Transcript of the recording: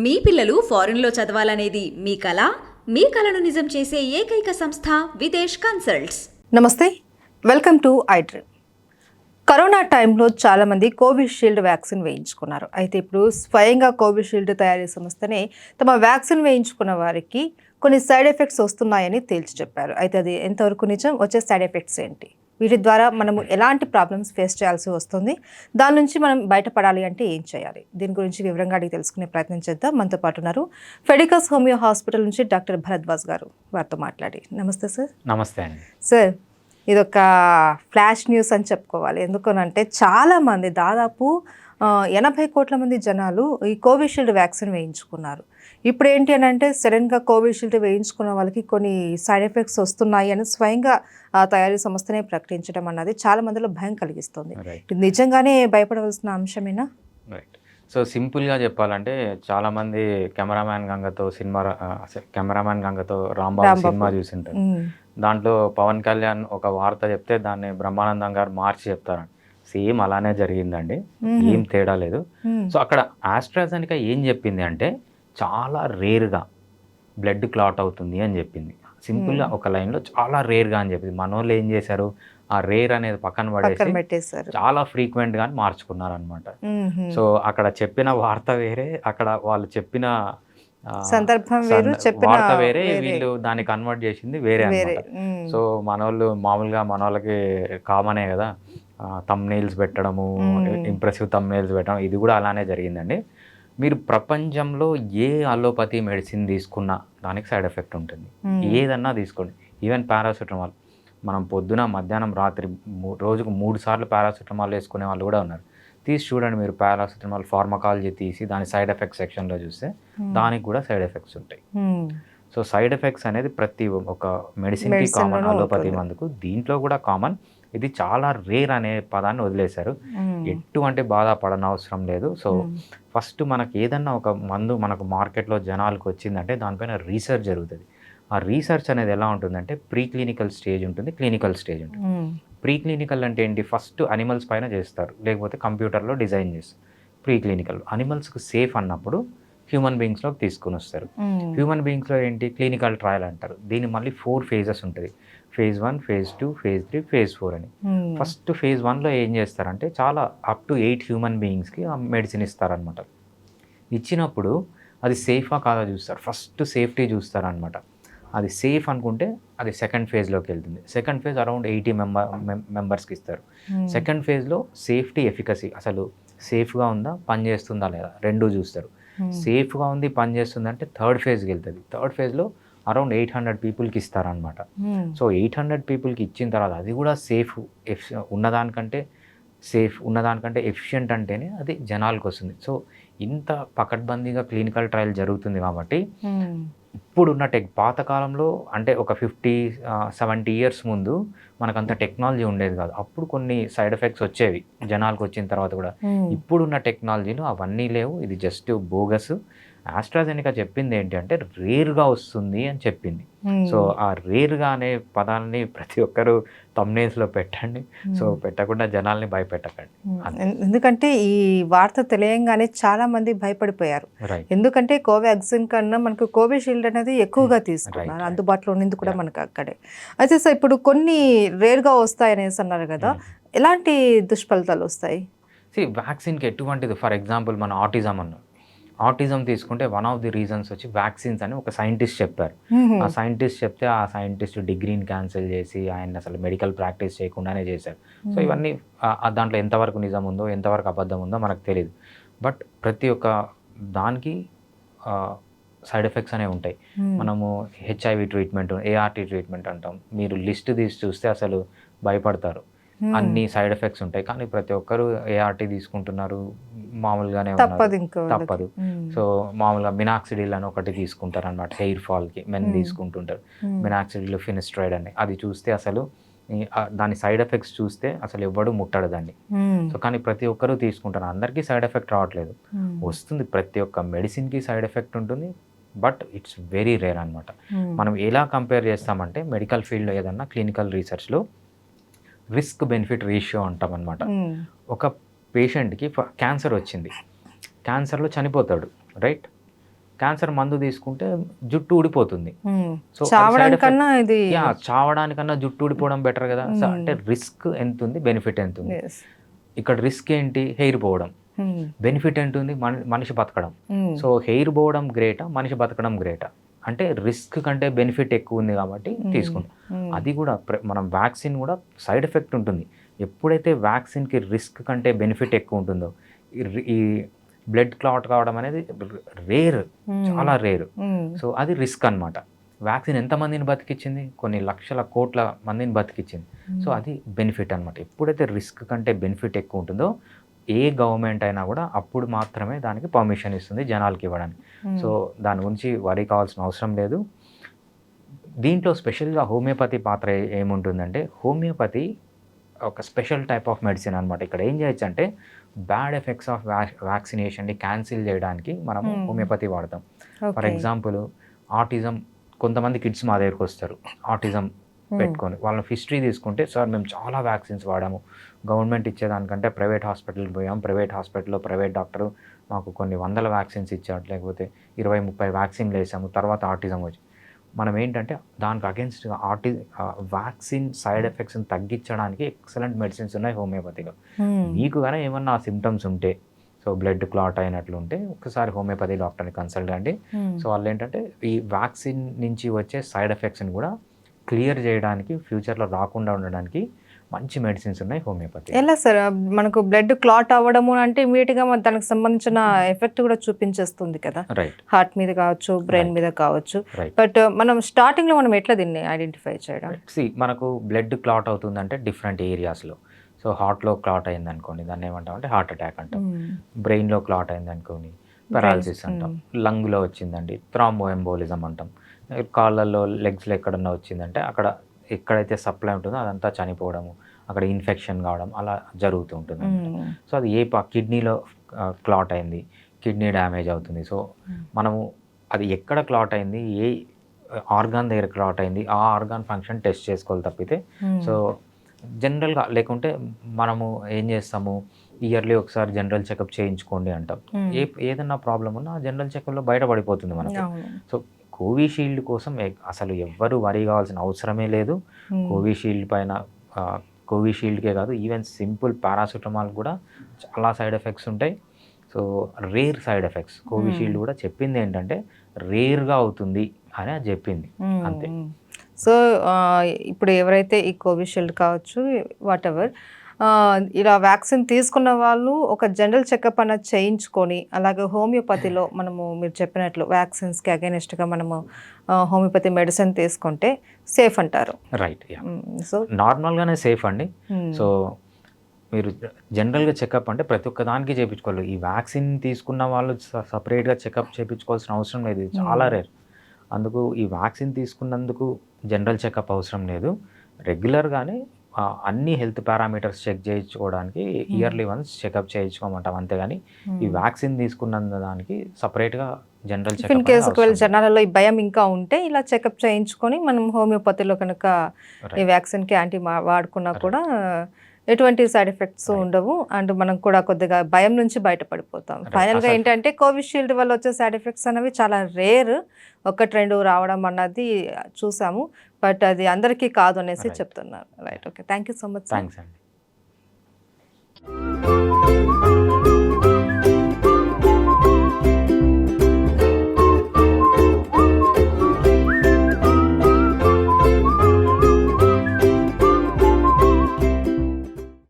మీ పిల్లలు ఫారెన్లో చదవాలనేది మీ కల? మీ కలను నిజం చేసే ఏకైక సంస్థ విదేశ్ కన్సల్ట్స్. నమస్తే, వెల్కమ్ టు ఐడ్రీమ్. కరోనా టైంలో చాలామంది కోవిషీల్డ్ వ్యాక్సిన్ వేయించుకున్నారు. అయితే ఇప్పుడు స్వయంగా కోవిషీల్డ్ తయారీ సంస్థనే తమ వ్యాక్సిన్ వేయించుకున్న వారికి కొన్ని సైడ్ ఎఫెక్ట్స్ వస్తున్నాయని తేల్చి చెప్పారు. అయితే అది ఎంతవరకు నిజం, వచ్చే సైడ్ ఎఫెక్ట్స్ ఏంటి, వీటి ద్వారా మనము ఎలాంటి ప్రాబ్లమ్స్ ఫేస్ చేయాల్సి వస్తుంది, దాని నుంచి మనం బయటపడాలి అంటే ఏం చేయాలి, దీని గురించి వివరంగా అడిగి తెలుసుకునే ప్రయత్నం చేద్దాం. మనతో పాటు ఉన్నారు ఫెడికస్ హోమియో హాస్పిటల్ నుంచి డాక్టర్ భరద్వాజ్ గారు. వారితో మాట్లాడి. నమస్తే సార్. నమస్తే అండి. సార్, ఇదొక ఫ్లాష్ న్యూస్ అని చెప్పుకోవాలి. ఎందుకనంటే చాలామంది, దాదాపు 80 కోట్ల మంది జనాలు ఈ కోవిషీల్డ్ వ్యాక్సిన్ వేయించుకున్నారు. ఇప్పుడు ఏంటి అని అంటే సడన్గా కోవిషీల్డ్ వేయించుకున్న వాళ్ళకి కొన్ని సైడ్ ఎఫెక్ట్స్ వస్తున్నాయి అని స్వయంగా తయారీ సంస్థనే ప్రకటించడం అన్నది చాలా మందిలో భయం కలిగిస్తుంది. ఇది నిజంగానే భయపడవలసిన అంశమేనా? రైట్. సో సింపుల్గా చెప్పాలంటే చాలామంది కెమెరామ్యాన్ గంగతో రాంబాబు సినిమా చూసింటారు. దాంట్లో పవన్ కళ్యాణ్ ఒక వార్త చెప్తే దాన్ని బ్రహ్మానందం గారు మార్చి చెప్తారు. సేమ్ అలానే జరిగిందండి, ఏం తేడా లేదు. సో అక్కడ ఆస్ట్రాజెనికా ఏం చెప్పింది అంటే చాలా రేర్గా బ్లడ్ క్లాట్ అవుతుంది అని చెప్పింది. సింపుల్గా ఒక లైన్లో చాలా రేర్గా అని చెప్పింది. మనోళ్ళు ఏం చేశారు, ఆ రేర్ అనేది పక్కన పడేసి చాలా ఫ్రీక్వెంట్గా మార్చుకున్నారు అనమాట. సో అక్కడ చెప్పిన వార్త వేరే, అక్కడ వాళ్ళు చెప్పిన సందర్భం వార్త వేరే, వీళ్ళు దాన్ని కన్వర్ట్ చేసింది వేరే అనమాట. సో మామూలుగా మనోళ్ళకి కామనే కదా థంబ్నెయిల్స్ పెట్టడము, ఇంప్రెసివ్ థంబ్నెయిల్స్ పెట్టడం, ఇది కూడా అలానే జరిగిందండి. మీరు ప్రపంచంలో ఏ అలోపతి మెడిసిన్ తీసుకున్నా దానికి సైడ్ ఎఫెక్ట్ ఉంటుంది. ఏదన్నా తీసుకోండి, ఈవెన్ పారాసిటమాల్. మనం పొద్దున, మధ్యాహ్నం, రాత్రి రోజుకు 3 సార్లు పారాసిటమాల్ వేసుకునే వాళ్ళు కూడా ఉన్నారు. తీసి చూడండి మీరు, పారాసిటమాల్ ఫార్మకాలజీ తీసి దాని సైడ్ ఎఫెక్ట్స్ సెక్షన్లో చూస్తే దానికి కూడా సైడ్ ఎఫెక్ట్స్ ఉంటాయి. సో సైడ్ ఎఫెక్ట్స్ అనేది ప్రతి ఒక్క మెడిసిన్కి కామన్, అలోపతి మందుకు దీంట్లో కూడా కామన్. ఇది చాలా రేర్ అనే పదాన్ని వదిలేశారు. ఎటువంటి బాధపడనవసరం లేదు. సో ఫస్ట్ మనకి ఏదన్నా ఒక మందు మనకు మార్కెట్లో జనాలకు వచ్చిందంటే దానిపైన రీసెర్చ్ జరుగుతుంది. ఆ రీసెర్చ్ అనేది ఎలా ఉంటుందంటే ప్రీ క్లినికల్ స్టేజ్ ఉంటుంది, క్లినికల్ స్టేజ్ ఉంటుంది. ప్రీ క్లినికల్ అంటే ఏంటి, ఫస్ట్ అనిమల్స్ పైన చేస్తారు, లేకపోతే కంప్యూటర్లో డిజైన్ చేస్తారు. ప్రీ క్లినికల్ అనిమల్స్కి సేఫ్ అన్నప్పుడు హ్యూమన్ బీయింగ్స్లోకి తీసుకుని వస్తారు. హ్యూమన్ బీయింగ్స్లో ఏంటి, క్లినికల్ ట్రయల్ అంటారు. దీని మళ్ళీ 4 phases ఉంటుంది. phase 1, phase 2, phase 3, phase 4 అని. ఫస్ట్ phase 1లో ఏం చేస్తారంటే చాలా అప్ టు 8 హ్యూమన్ బీయింగ్స్కి ఆ మెడిసిన్ ఇస్తారనమాట. ఇచ్చినప్పుడు అది సేఫా కాదా చూస్తారు. ఫస్ట్ సేఫ్టీ చూస్తారనమాట. అది సేఫ్ అనుకుంటే అది సెకండ్ ఫేజ్లోకి వెళ్తుంది. సెకండ్ ఫేజ్ అరౌండ్ 80 మెంబర్స్కి ఇస్తారు. సెకండ్ ఫేజ్లో సేఫ్టీ, ఎఫికసీ, అసలు సేఫ్గా ఉందా, పని చేస్తుందా లేదా, రెండూ చూస్తారు. సేఫ్గా ఉంది, పని చేస్తుంది అంటే థర్డ్ ఫేజ్కి వెళ్తుంది. థర్డ్ ఫేజ్లో అరౌండ్ 800 పీపుల్కి ఇస్తారనమాట. సో 800 పీపుల్కి ఇచ్చిన తర్వాత అది కూడా సేఫ్ ఉన్నదానికంటే ఎఫిషియెంట్ అంటేనే అది జనాలకు వస్తుంది. సో ఇంత పకడ్బందీగా క్లినికల్ ట్రయల్ జరుగుతుంది కాబట్టి ఇప్పుడున్న పాతకాలంలో అంటే ఒక 50-70 ఇయర్స్ ముందు మనకంత టెక్నాలజీ ఉండేది కాదు. అప్పుడు కొన్ని సైడ్ ఎఫెక్ట్స్ వచ్చేవి జనాలకు వచ్చిన తర్వాత కూడా. ఇప్పుడున్న టెక్నాలజీలో అవన్నీ లేవు. ఇది జస్ట్ బోగస్. ఆస్ట్రాజెనికా చెప్పింది ఏంటి అంటే రేర్గా వస్తుంది అని చెప్పింది. సో ఆ రేర్గా అనే పదాలని ప్రతి ఒక్కరు థంబ్నెయిల్స్లో పెట్టండి. సో పెట్టకుండా జనాల్ని భయపెట్టకండి. ఎందుకంటే ఈ వార్త తెలియంగానే చాలా మంది భయపడిపోయారు. ఎందుకంటే కోవాక్సిన్ కన్నా మనకు కోవిషీల్డ్ అనేది ఎక్కువగా తీసుకున్నారు, అందుబాటులో ఉన్నది కూడా మనకు అక్కడే. అయితే సార్, ఇప్పుడు కొన్ని రేర్గా వస్తాయి అనేసి అన్నారు కదా, ఎలాంటి దుష్ఫలితాలు వస్తాయి? వ్యాక్సిన్కి ఎటువంటిది, ఫర్ ఎగ్జాంపుల్ మన ఆటిజం తీసుకుంటే వన్ ఆఫ్ ది రీజన్స్ వచ్చి వ్యాక్సిన్స్ అని ఒక సైంటిస్ట్ చెప్పారు. ఆ సైంటిస్ట్ చెప్తే ఆ సైంటిస్ట్ డిగ్రీని క్యాన్సిల్ చేసి ఆయన అసలు మెడికల్ ప్రాక్టీస్ చేయకుండానే చేశారు. సో ఇవన్నీ దాంట్లో ఎంతవరకు నిజం ఉందో, ఎంతవరకు అబద్ధం ఉందో మనకు తెలియదు. బట్ ప్రతి ఒక్క దానికి సైడ్ ఎఫెక్ట్స్ అనేవి ఉంటాయి. మనము HIV ట్రీట్మెంట్, ART ట్రీట్మెంట్ అంటాం. మీరు లిస్ట్ తీసి చూస్తే అసలు భయపడతారు. అన్ని సైడ్ ఎఫెక్ట్స్ ఉంటాయి. కానీ ప్రతి ఒక్కరు ART తీసుకుంటున్నారు, మామూలుగానే తప్పదు. సో మామూలుగా మినాక్సిడిల్ అని ఒకటి తీసుకుంటారు అనమాట, హెయిర్ ఫాల్కి మెన్ తీసుకుంటుంటారు. మినాక్సిడిల్, ఫినిస్ట్రైడ్ అని, అది చూస్తే అసలు దాని సైడ్ ఎఫెక్ట్స్ చూస్తే అసలు ఎవ్వడు ముట్టడు దాన్ని. సో కానీ ప్రతి ఒక్కరూ తీసుకుంటారు. అందరికీ సైడ్ ఎఫెక్ట్ రావట్లేదు, వస్తుంది. ప్రతి ఒక్క మెడిసిన్కి సైడ్ ఎఫెక్ట్ ఉంటుంది, బట్ ఇట్స్ వెరీ రేర్ అనమాట. మనం ఎలా కంపేర్ చేస్తామంటే మెడికల్ ఫీల్డ్లో ఏదన్నా క్లినికల్ రీసెర్చ్లో రిస్క్ బెనిఫిట్ రేషియో అంటాం అనమాట. ఒక పేషెంట్కి క్యాన్సర్ వచ్చింది, క్యాన్సర్లో చనిపోతాడు, రైట్? క్యాన్సర్ మందు తీసుకుంటే జుట్టు ఊడిపోతుంది. సో చావడానికన్నా ఇది చావడానికన్నా జుట్టు ఊడిపోవడం బెటర్ కదా. సో అంటే రిస్క్ ఎంత ఉంది, బెనిఫిట్ ఎంత ఉంది. ఇక్కడ రిస్క్ ఏంటి, హెయిర్ పోవడం. బెనిఫిట్ ఏంటుంది, మనిషి బతకడం. సో హెయిర్ పోవడం గ్రేటా, మనిషి బతకడం గ్రేటా అంటే రిస్క్ కంటే బెనిఫిట్ ఎక్కువ ఉంది కాబట్టి తీసుకుంటాం. అది కూడా మనం వ్యాక్సిన్ కూడా సైడ్ ఎఫెక్ట్ ఉంటుంది. ఎప్పుడైతే వ్యాక్సిన్కి రిస్క్ కంటే బెనిఫిట్ ఎక్కువ ఉంటుందో, ఈ బ్లడ్ క్లాట్ కావడం అనేది రేర్, చాలా రేర్. సో అది రిస్క్ అనమాట. వ్యాక్సిన్ ఎంతమందిని బతికిచ్చింది, కొన్ని లక్షల కోట్ల మందిని బతికిచ్చింది. సో అది బెనిఫిట్ అనమాట. ఎప్పుడైతే రిస్క్ కంటే బెనిఫిట్ ఎక్కువ ఉంటుందో ఏ గవర్నమెంట్ అయినా కూడా అప్పుడు మాత్రమే దానికి పర్మిషన్ ఇస్తుంది జనాలకి ఇవ్వడానికి. సో దాని గురించి వరి కావాల్సిన అవసరం లేదు. దీంట్లో స్పెషల్గా హోమియోపతి పాత్ర ఏముంటుందంటే, హోమియోపతి ఒక స్పెషల్ టైప్ ఆఫ్ మెడిసిన్ అనమాట. ఇక్కడ ఏం చేయొచ్చు అంటే బ్యాడ్ ఎఫెక్ట్స్ ఆఫ్ వ్యాక్సినేషన్ని క్యాన్సిల్ చేయడానికి మనం హోమియోపతి వాడతాం. ఫర్ ఎగ్జాంపుల్ ఆటిజం, కొంతమంది కిడ్స్ మా దగ్గరికి వస్తారు ఆటిజం పెట్టుకొని. వాళ్ళ హిస్టరీ తీసుకుంటే, సార్ మేము చాలా వ్యాక్సిన్స్ వాడాము, గవర్నమెంట్ ఇచ్చేదానికంటే ప్రైవేట్ హాస్పిటల్కి పోయాం, ప్రైవేట్ హాస్పిటల్లో ప్రైవేట్ డాక్టరు మాకు కొన్ని వందల వ్యాక్సిన్స్ ఇచ్చాడు, లేకపోతే 20-30 వ్యాక్సిన్లు వేసాము, తర్వాత ఆటిజం వచ్చి. మనం ఏంటంటే దానికి అగేన్స్ట్గా వ్యాక్సిన్ సైడ్ ఎఫెక్ట్స్ని తగ్గించడానికి ఎక్సలెంట్ మెడిసిన్స్ ఉన్నాయి హోమియోపతిలో. మీకు కానీ ఏమన్నా సిమ్టమ్స్ ఉంటే, సో బ్లడ్ క్లాట్ అయినట్లు ఉంటే ఒకసారి హోమియోపతి డాక్టర్ని కన్సల్ట్ అండి. సో వాళ్ళు ఏంటంటే ఈ వ్యాక్సిన్ నుంచి వచ్చే సైడ్ ఎఫెక్ట్స్ని కూడా క్లియర్ చేయడానికి, ఫ్యూచర్లో రాకుండా ఉండడానికి మంచి మెడిసిన్స్ ఉన్నాయి హోమియోపతి. ఎలా సార్ మనకు బ్లడ్ క్లాట్ అవ్వడము అంటే ఇమీడియట్గా దానికి సంబంధించిన ఎఫెక్ట్ కూడా చూపించేస్తుంది కదా, రైట్. హార్ట్ మీద కావచ్చు, బ్రెయిన్ మీద కావచ్చు. బట్ మనం స్టార్టింగ్లో మనం ఎట్లా దీన్ని ఐడెంటిఫై చేయడం? మనకు బ్లడ్ క్లాట్ అవుతుందంటే డిఫరెంట్ ఏరియాస్లో. సో హార్ట్లో క్లాట్ అయింది అనుకోండి, దాన్ని ఏమంటాం అంటే హార్ట్ అటాక్ అంటాం. బ్రెయిన్లో క్లాట్ అయింది అనుకోండి, పెరాలసిస్ అంటాం. లంగ్లో వచ్చిందండి, థ్రాంబో ఎంబోలిజం అంటాం. కాళ్ళల్లో, లెగ్స్లో ఎక్కడన్నా వచ్చిందంటే అక్కడ ఎక్కడైతే సప్లై ఉంటుందో అదంతా చనిపోవడము, అక్కడ ఇన్ఫెక్షన్ కావడం అలా జరుగుతూ ఉంటుంది. సో అది కిడ్నీలో క్లాట్ అయింది, కిడ్నీ డ్యామేజ్ అవుతుంది. సో మనము అది ఎక్కడ క్లాట్ అయింది, ఏ ఆర్గాన్ దగ్గర క్లాట్ అయింది, ఆ ఆర్గాన్ ఫంక్షన్ టెస్ట్ చేసుకోవాలి తప్పితే. సో జనరల్గా లేకుంటే మనము ఏం చేస్తాము, ఇయర్లీ ఒకసారి జనరల్ చెకప్ చేయించుకోండి అంటాం. ఏదన్నా ప్రాబ్లం ఉన్నా జనరల్ చెకప్లో బయటపడిపోతుంది మనకి. సో కోవిషీల్డ్ కోసం అసలు ఎవ్వరు వరి కావాల్సిన అవసరమే లేదు. కోవిషీల్డ్ పైన, కోవిషీల్డ్కే కాదు, ఈవెన్ సింపుల్ పారాసిటమాల్ కూడా చాలా సైడ్ ఎఫెక్ట్స్ ఉంటాయి. So rare side effects. Covishield కూడా చెప్పింది ఏంటంటే రేర్గా అవుతుంది అని అది చెప్పింది, అంతే. సో ఇప్పుడు ఎవరైతే ఈ కోవిషీల్డ్ కావచ్చు, వాట్ ఎవర్, ఇలా వ్యాక్సిన్ తీసుకున్న వాళ్ళు ఒక జనరల్ చెకప్ అన్నది చేయించుకొని, అలాగే హోమియోపతిలో మనము మీరు చెప్పినట్లు వ్యాక్సిన్స్కి అగైనెస్ట్గా మనము హోమియోపతి మెడిసిన్ తీసుకుంటే సేఫ్ అంటారు, రైట్? సో నార్మల్గానే సేఫ్ అండి. సో మీరు జనరల్గా చెకప్ అంటే ప్రతి ఒక్క దానికి చేయించుకోవాలి. ఈ వ్యాక్సిన్ తీసుకున్న వాళ్ళు సపరేట్గా చెకప్ చేయించుకోవాల్సిన అవసరం లేదు, ఇది చాలా రేర్. అందుకు ఈ వ్యాక్సిన్ తీసుకున్నందుకు జనరల్ చెకప్ అవసరం లేదు. రెగ్యులర్గానే అన్ని హెల్త్ పారామీటర్స్ చెక్ చేయించుకోవడానికి ఇయర్లీ వన్స్ చెకప్ చేయించుకోమంటాం, అంతేగాని ఈ వ్యాక్సిన్ తీసుకున్న దానికి సపరేట్గా జనరల్ చెకప్. ఇన్ కేసు ఒకవేళ జనాలలో ఈ భయం ఇంకా ఉంటే ఇలా చెకప్ చేయించుకొని మనం హోమియోపతిలో కనుక ఈ వ్యాక్సిన్కి యాంటీ వాడుకున్నా కూడా ఎటువంటి సైడ్ ఎఫెక్ట్స్ ఉండవు. అండ్ మనం కూడా కొద్దిగా భయం నుంచి బయటపడిపోతాం. ఫైనల్గా ఏంటంటే కోవిషీల్డ్ వల్ల వచ్చే సైడ్ ఎఫెక్ట్స్ అనేవి చాలా రేర్, 1-2 రావడం అన్నది చూసాము. బట్ అది అందరికీ కాదు అనేసి చెప్తున్నారు, right? Okay, thank you so much. Thanks అండి.